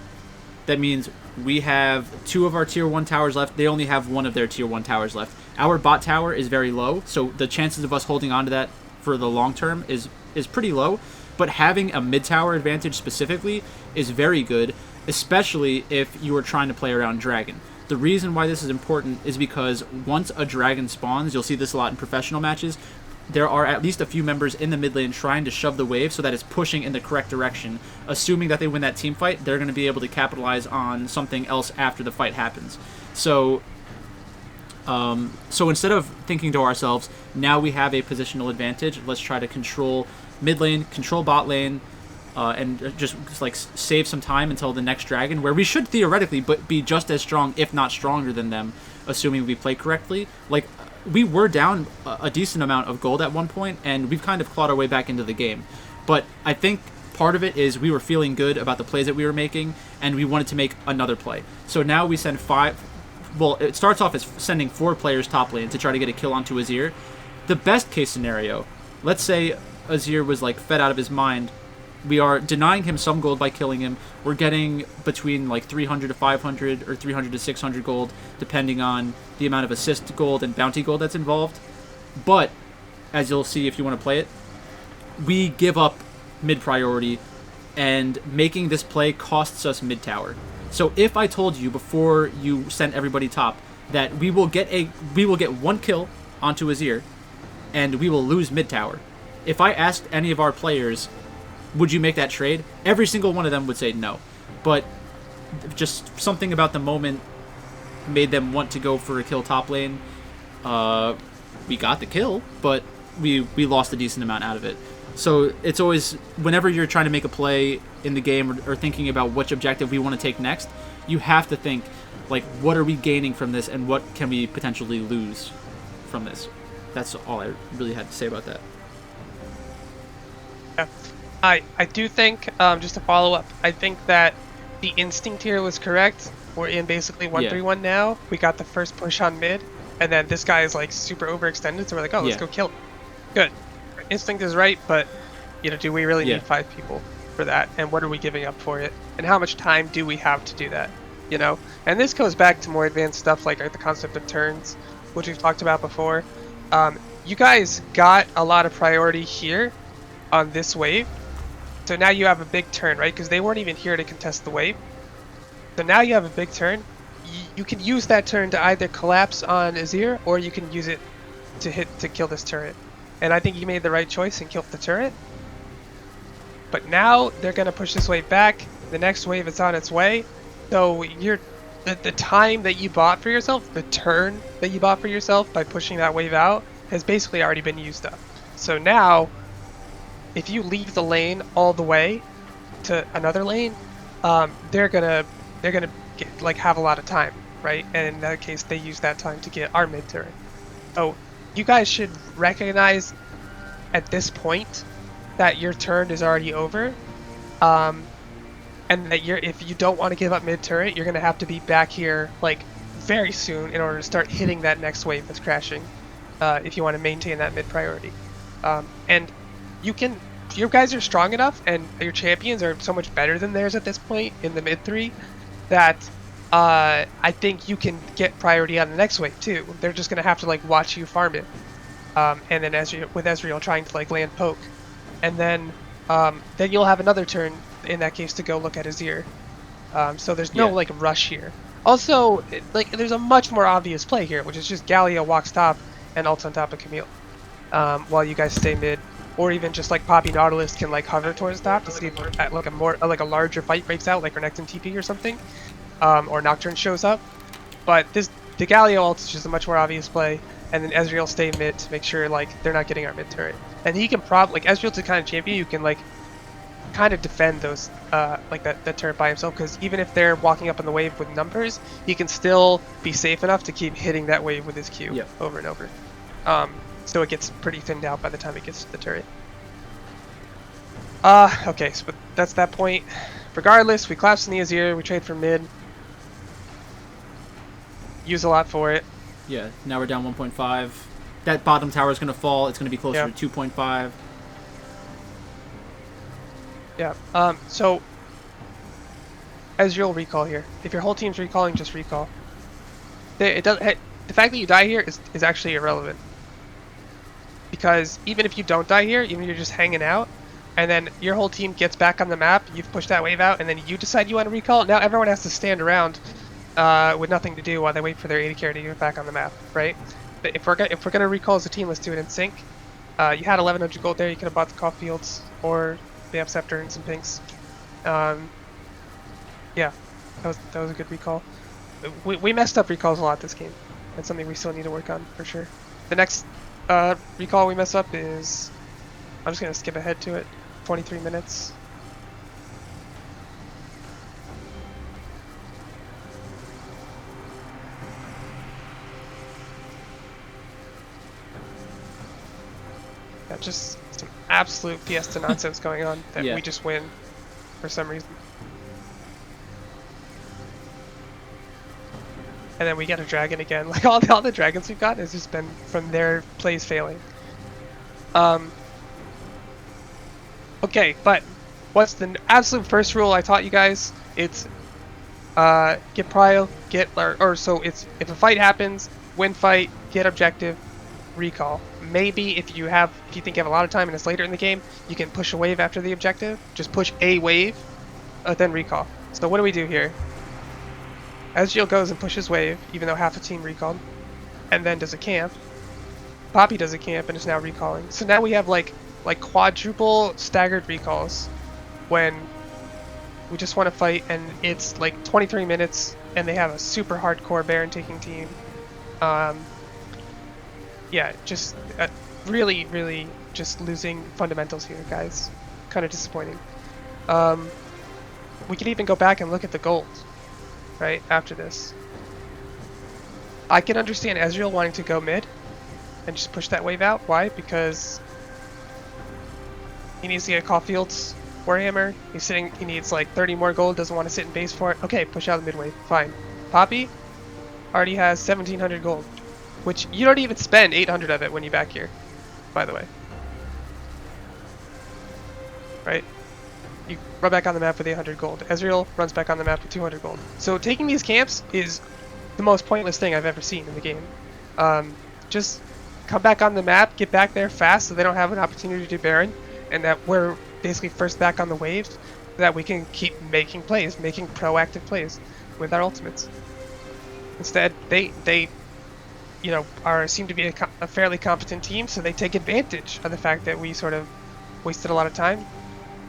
Speaker 1: that means we have 2 of our tier 1 towers left. They only have 1 of their tier 1 towers left. Our bot tower is very low, so the chances of us holding on to that for the long term is pretty low. But having a mid tower advantage specifically is very good, especially if you are trying to play around dragon. The reason why this is important is because once a dragon spawns, you'll see this a lot in professional matches, there are at least a few members in the mid lane trying to shove the wave so that it's pushing in the correct direction. Assuming that they win that team fight, they're going to be able to capitalize on something else after the fight happens. So instead of thinking to ourselves, now we have a positional advantage, let's try to control mid lane, control bot lane, and just like save some time until the next dragon, where we should theoretically be just as strong, if not stronger than them, assuming we play correctly. Like, we were down a decent amount of gold at one point, and we've kind of clawed our way back into the game. But I think part of it is we were feeling good about the plays that we were making, and we wanted to make another play. So now we send 5... Well, it starts off as sending 4 players top lane to try to get a kill onto Azir. The best case scenario, let's say Azir was like fed out of his mind. We are denying him some gold by killing him. We're getting between like 300 to 500 or 300 to 600 gold, depending on the amount of assist gold and bounty gold that's involved. But, as you'll see if you want to play it, we give up mid priority, and making this play costs us mid tower. So if I told you before you sent everybody top that we will get 1 kill onto Azir, and we will lose mid tower, if I asked any of our players, would you make that trade? Every single one of them would say no. But just something about the moment made them want to go for a kill top lane. We got the kill, but we lost a decent amount out of it. So it's always, whenever you're trying to make a play in the game or thinking about which objective we want to take next, you have to think, like, what are we gaining from this and what can we potentially lose from this? That's all I really had to say about that.
Speaker 2: Yeah. I do think, just to follow up, I think that the instinct here was correct. We're in basically 1-3-1 now. We got the first push on mid, and then this guy is like super overextended, so we're like, oh, let's go kill him. Good. Instinct is right, but do we really need 5 people for that? And what are we giving up for it? And how much time do we have to do that? And this goes back to more advanced stuff like the concept of turns, which we've talked about before. You guys got a lot of priority here on this wave. So now you have a big turn, right? Because they weren't even here to contest the wave. So now you have a big turn. You can use that turn to either collapse on Azir, or you can use it to kill this turret. And I think you made the right choice and killed the turret. But now they're going to push this wave back. The next wave is on its way. So the time that you bought for yourself, the turn that you bought for yourself by pushing that wave out, has basically already been used up. So now, if you leave the lane all the way to another lane, they're gonna have a lot of time, right? And in that case, they use that time to get our mid turret. So you guys should recognize at this point that your turn is already over, and that if you don't want to give up mid turret, you're gonna have to be back here like very soon in order to start hitting that next wave that's crashing, if you want to maintain that mid priority. And your guys are strong enough, and your champions are so much better than theirs at this point in the mid 3, that I think you can get priority on the next wave too. They're just gonna have to like watch you farm it, and then with Ezreal trying to like land poke, and then you'll have another turn in that case to go look at Azir. So there's no like rush here. Also, there's a much more obvious play here, which is just Galio walks top and ults on top of Camille, while you guys stay mid. Or even just like Poppy Nautilus can like hover towards top to see if a larger fight breaks out, like Renekton TP or something, or Nocturne shows up. But the Galio ult is just a much more obvious play, and then Ezreal stay mid to make sure like they're not getting our mid turret. And he can Ezreal's the kind of champion you can like kind of defend those that turret by himself, because even if they're walking up on the wave with numbers, he can still be safe enough to keep hitting that wave with his Q over and over. So it gets pretty thinned out by the time it gets to the turret. Okay, so that's that point. Regardless, we collapse in the Azir, we trade for mid. Use a lot for it.
Speaker 1: Yeah, now we're down 1.5. That bottom tower is going to fall. It's going to be closer to 2.5.
Speaker 2: Yeah, so Ezreal recall here. If your whole team's recalling, just recall. The fact that you die here is actually irrelevant. Because even if you don't die here, even if you're just hanging out, and then your whole team gets back on the map, you've pushed that wave out, and then you decide you want to recall, now everyone has to stand around with nothing to do while they wait for their AD carry to get back on the map, right? But if we're gonna recall as a team, let's do it in sync. You had 1100 gold there, you could have bought the Caulfields or the Up Scepter and some pinks. Yeah, that was a good recall. We messed up recalls a lot this game. That's something we still need to work on for sure. The next recall we mess up is, I'm just gonna skip ahead to it. 23 minutes. Yeah, just some absolute fiesta nonsense going on that we just win for some reason. And then we get a dragon again. Like all the dragons we've got has just been from their plays failing. Okay, but what's the absolute first rule I taught you guys? It's get prio, so it's if a fight happens, win fight, get objective, recall. Maybe if you think you have a lot of time and it's later in the game, you can push a wave after the objective. Just push a wave, then recall. So what do we do here? Ezreal goes and pushes wave, even though half the team recalled, and then does a camp. Poppy does a camp and is now recalling. So now we have like quadruple staggered recalls when we just want to fight, and it's like 23 minutes, and they have a super hardcore Baron taking team. Yeah, just really, really just losing fundamentals here, guys. Kind of disappointing. We could even go back and look at the gold, right, after this. I can understand Ezreal wanting to go mid and just push that wave out. Why? Because he needs to get Caulfield's Warhammer. He needs like 30 more gold, doesn't want to sit in base for it. Okay, push out the mid wave, fine. Poppy already has 1700 gold, which you don't even spend 800 of it when you back here, by the way. Right? You run back on the map with 800 gold. Ezreal runs back on the map with 200 gold. So taking these camps is the most pointless thing I've ever seen in the game. Just come back on the map, get back there fast so they don't have an opportunity to do Baron, and that we're basically first back on the waves, so that we can keep making plays, making proactive plays with our ultimates. Instead, they seem to be a fairly competent team, so they take advantage of the fact that we sort of wasted a lot of time,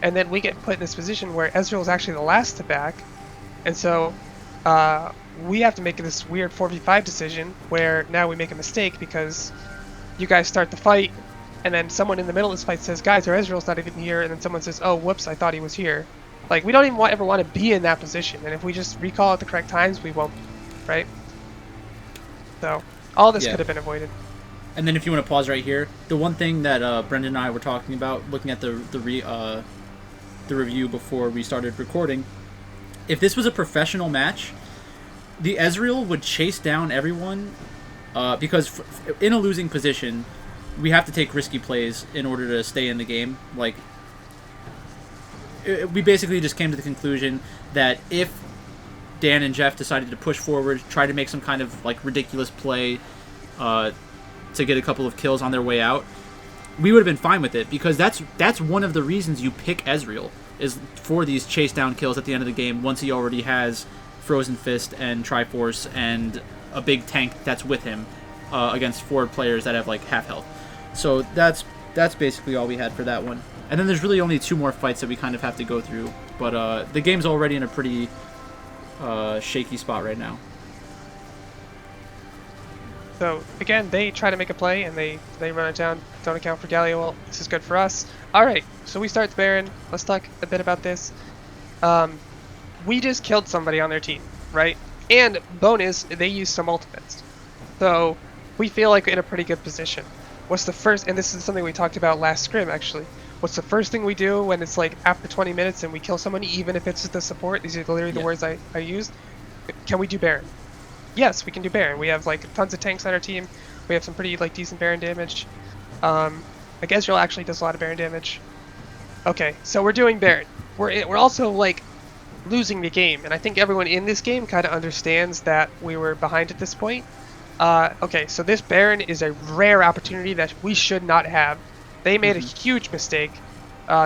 Speaker 2: and then we get put in this position where Ezreal is actually the last to back, and so we have to make this weird 4v5 decision where now we make a mistake because you guys start the fight, and then someone in the middle of this fight says, guys, our Ezreal's not even here, and then someone says, oh, whoops, I thought he was here. Like, we don't even ever want to be in that position, and if we just recall at the correct times, we won't, right? So, all this could have been avoided.
Speaker 1: And then if you want to pause right here, the one thing that Brendan and I were talking about, looking at the review before we started recording, if this was a professional match, the Ezreal would chase down everyone, because in a losing position, we have to take risky plays in order to stay in the game. Like, we basically just came to the conclusion that if Dan and Jeff decided to push forward, try to make some kind of like ridiculous play to get a couple of kills on their way out, we would have been fine with it, because that's one of the reasons you pick Ezreal, is for these chase down kills at the end of the game once he already has Frozen Fist and Triforce and a big tank that's with him against 4 players that have like half health. So that's basically all we had for that one. And then there's really only 2 more fights that we kind of have to go through, but the game's already in a pretty shaky spot right now.
Speaker 2: So again, they try to make a play and they run it down, don't account for Galio. Well, this is good for us. Alright, so we start the Baron. Let's talk a bit about this. We just killed somebody on their team, right? And bonus, they used some ultimates. So we feel like we're in a pretty good position. What's the first, and this is something we talked about last scrim actually, what's the first thing we do when it's like after 20 minutes and we kill someone, even if it's just the support? These are literally the words I used. Can we do Baron? Yes, we can do Baron. We have like tons of tanks on our team. We have some pretty like decent Baron damage. Like Ezreal actually does a lot of Baron damage. Okay, so we're doing Baron. We're also like losing the game, and I think everyone in this game kind of understands that we were behind at this point. Okay, so this Baron is a rare opportunity that we should not have. They made a huge mistake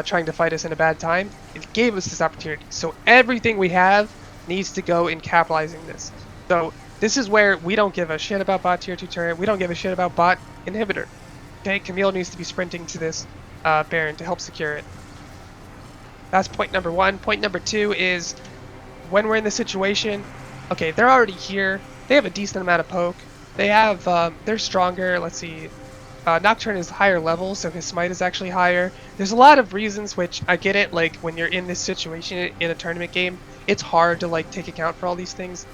Speaker 2: trying to fight us in a bad time. It gave us this opportunity. So everything we have needs to go in capitalizing this. So this is where we don't give a shit about bot tier 2 turret. We don't give a shit about bot inhibitor. Okay, Camille needs to be sprinting to this Baron to help secure it. That's point number one. Point number two is when we're in this situation, okay, they're already here. They have a decent amount of poke. They have, they're stronger. Let's see. Nocturne is higher level, so his smite is actually higher. There's a lot of reasons, which I get it, like when you're in this situation in a tournament game, it's hard to like take account for all these things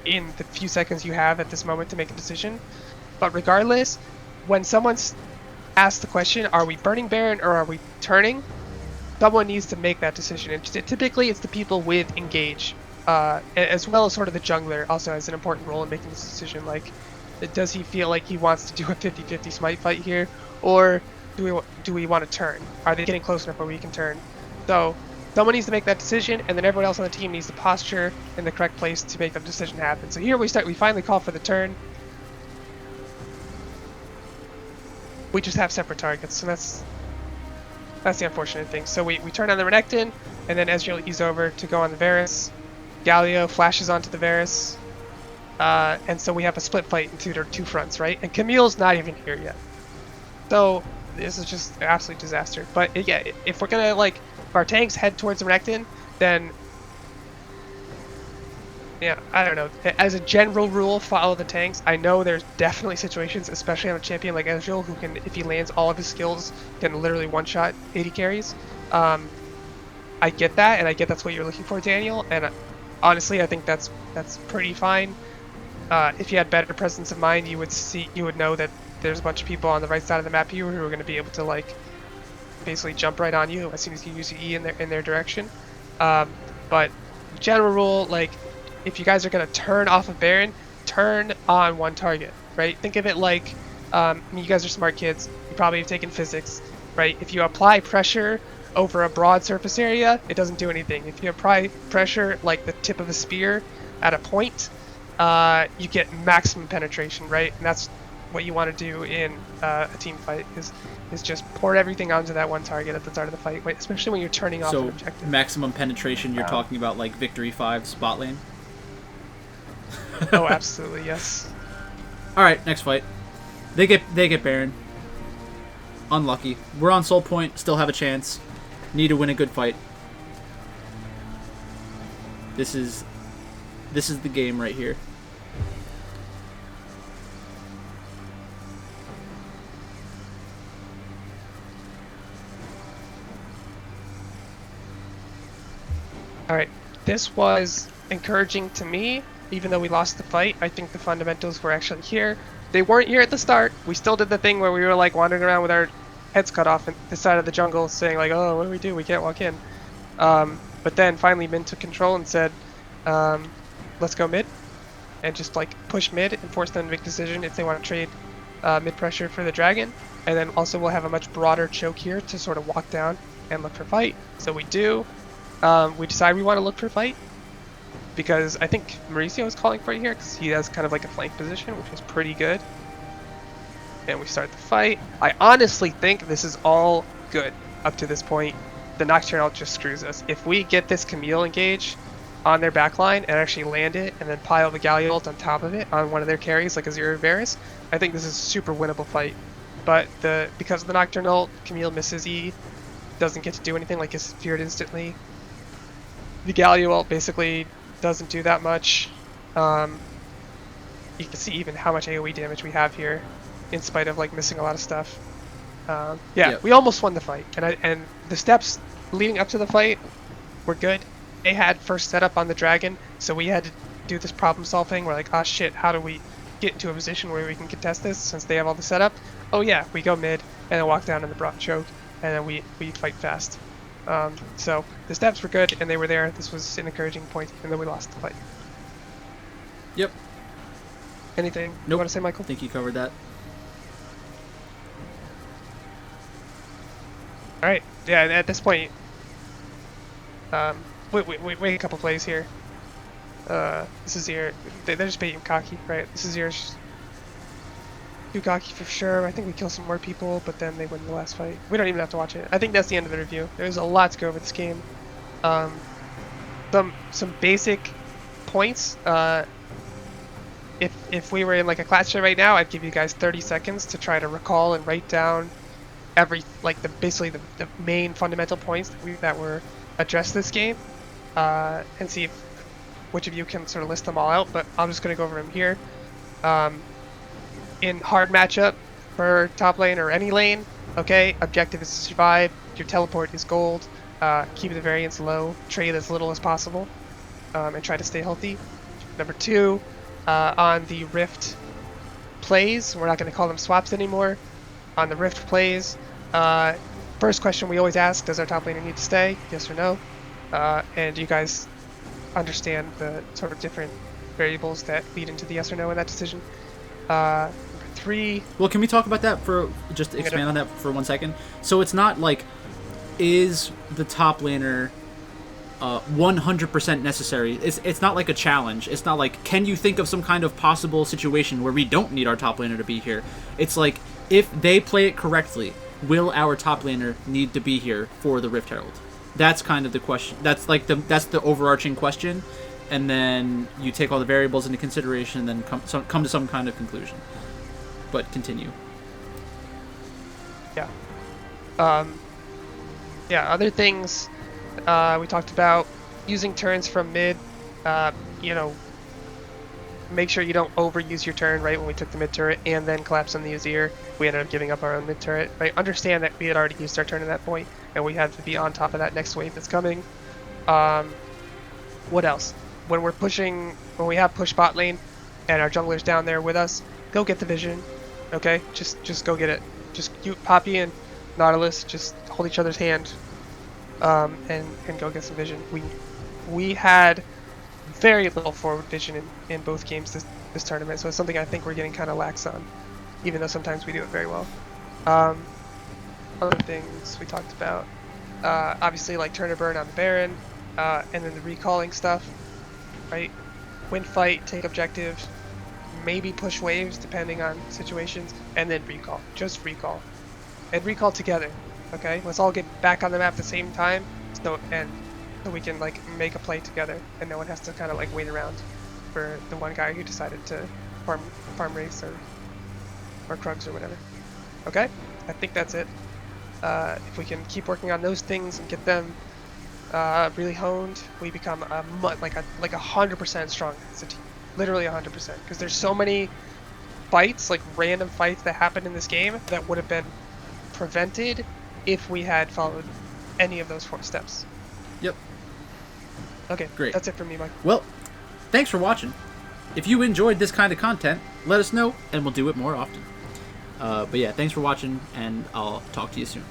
Speaker 2: in the few seconds you have at this moment to make a decision. But regardless, when someone's asked the question, are we burning Baron or are we turning? Someone needs to make that decision. And typically it's the people with engage, as well as sort of the jungler also has an important role in making this decision. Like, does he feel like he wants to do a 50-50 smite fight here, or do we want to turn? Are they getting close enough where we can turn? So someone needs to make that decision, and then everyone else on the team needs to posture in the correct place to make that decision happen. So here we finally call for the turn. We just have separate targets, so that's the unfortunate thing. So we turn on the Renekton, and then Ezreal ease over to go on the Varus. Galio flashes onto the Varus. And so we have a split fight into two fronts, right? And Camille's not even here yet. So this is just an absolute disaster. But yeah, if we're gonna if our tanks head towards the Renekton, then yeah, I don't know. As a general rule, follow the tanks. I know there's definitely situations, especially on a champion like Ezreal, who can, if he lands all of his skills, can literally one-shot 80 carries. I get that, and I get that's what you're looking for, Daniel. And honestly, I think that's pretty fine. If you had better presence of mind, you would know that there's a bunch of people on the right side of the map here who are going to be able to basically jump right on you as soon as you use your E in their direction. But general rule, if you guys are going to turn off of Baron, turn on one target, right? Think of it like, I mean, you guys are smart kids. You probably have taken physics, right? If you apply pressure over a broad surface area, it doesn't do anything. If you apply pressure like the tip of a spear at a point, you get maximum penetration, right? And that's what you want to do in a team fight, is just pour everything onto that one target at the start of the fight, especially when you're turning off an objective.
Speaker 1: So maximum penetration, you're talking about like Victory 5 spot lane?
Speaker 2: Oh, absolutely, yes.
Speaker 1: Alright, next fight. They get Baron. Unlucky. We're on soul point, still have a chance. Need to win a good fight. This is the game right here.
Speaker 2: Alright, this was encouraging to me, even though we lost the fight. I think the fundamentals were actually here. They weren't here at the start. We still did the thing where we were wandering around with our heads cut off at the side of the jungle saying oh, what do we do? We can't walk in. But then finally Min took control and said, let's go mid. And just push mid and force them to make a decision if they want to trade mid pressure for the dragon. And then also we'll have a much broader choke here to sort of walk down and look for fight. So we do. We decide we want to look for fight, because I think Mauricio is calling for it here because he has kind of a flank position, which is pretty good. And we start the fight. I honestly think this is all good up to this point. The Nocturne ult just screws us. If we get this Camille engage on their backline and actually land it and then pile the Galio ult on top of it on one of their carries like a Zero Varus, I think this is a super winnable fight. But because of the Nocturne ult, Camille misses E, doesn't get to do anything, is feared instantly. The Galio ult basically doesn't do that much. You can see even how much AoE damage we have here, in spite of missing a lot of stuff. Yep. We almost won the fight, and the steps leading up to the fight were good. They had first setup on the dragon, so we had to do this problem solving. We're oh shit, how do we get into a position where we can contest this since they have all the setup? Oh yeah, we go mid and then walk down in the broad choke, and then we fight fast. So the steps were good and they were there. This was an encouraging point, and then we lost the fight.
Speaker 1: Yep.
Speaker 2: Anything you want to say, Michael?
Speaker 1: I think you covered that.
Speaker 2: Alright, yeah, at this point, wait a couple plays here. This is here. They're just being cocky, right? This is yours. too cocky for sure. I think we kill some more people, but then they win the last fight. We don't even have to watch it. I think that's the end of the review. There's a lot to go over this game. Um, some basic points. If we were in like a class show right now, I'd give you guys 30 seconds to try to recall and write down basically the main fundamental points that were addressed this game, and see which of you can sort of list them all out. But I'm just gonna go over them here. In hard matchup for top lane or any lane, okay, objective is to survive. Your teleport is gold. Keep the variance low, trade as little as possible, and try to stay healthy. Number 2, on the Rift plays, we're not going to call them swaps anymore. On the Rift plays, first question we always ask, does our top laner need to stay? Yes or no? And you guys understand the sort of different variables that lead into the yes or no in that decision. Number 3.
Speaker 1: Well, can we talk about that for just expand on that for 1 second? So it's not like, is the top laner 100% necessary? It's not like a challenge. It's not like, can you think of some kind of possible situation where we don't need our top laner to be here? It's like, if they play it correctly, will our top laner need to be here for the Rift Herald? That's kind of the question. That's the overarching question, and then you take all the variables into consideration, and then come to some kind of conclusion. But continue.
Speaker 2: Yeah. Yeah, other things we talked about, using turns from mid. You know, make sure you don't overuse your turn, right? When we took the mid turret and then collapsed on the Azir, we ended up giving up our own mid turret, right? Understand that we had already used our turn at that point, and we had to be on top of that next wave that's coming. What else? When we have push bot lane and our jungler's down there with us, go get the vision, okay? Just go get it. Just you, Poppy and Nautilus, just hold each other's hand, and go get some vision. We had very little forward vision in both games this tournament, so it's something I think we're getting kind of lax on, even though sometimes we do it very well. Other things we talked about, obviously like turn or burn on the Baron, and then the recalling stuff, right? Win fight, take objective, maybe push waves depending on situations, and then recall. Just recall. And recall together, okay? Let's all get back on the map at the same time, so we can like make a play together, and no one has to kind of like wait around for the one guy who decided to farm race or Krugs or whatever. Okay? I think that's it. If we can keep working on those things and get them really honed, we become like 100% stronger as a team. Literally 100%, because there's so many fights, like random fights that happened in this game that would have been prevented if we had followed any of those 4 steps.
Speaker 1: Yep.
Speaker 2: Okay,
Speaker 1: great.
Speaker 2: That's it for me, Mike.
Speaker 1: Well, thanks for watching. If you enjoyed this kind of content, let us know, and we'll do it more often. But yeah, thanks for watching, and I'll talk to you soon.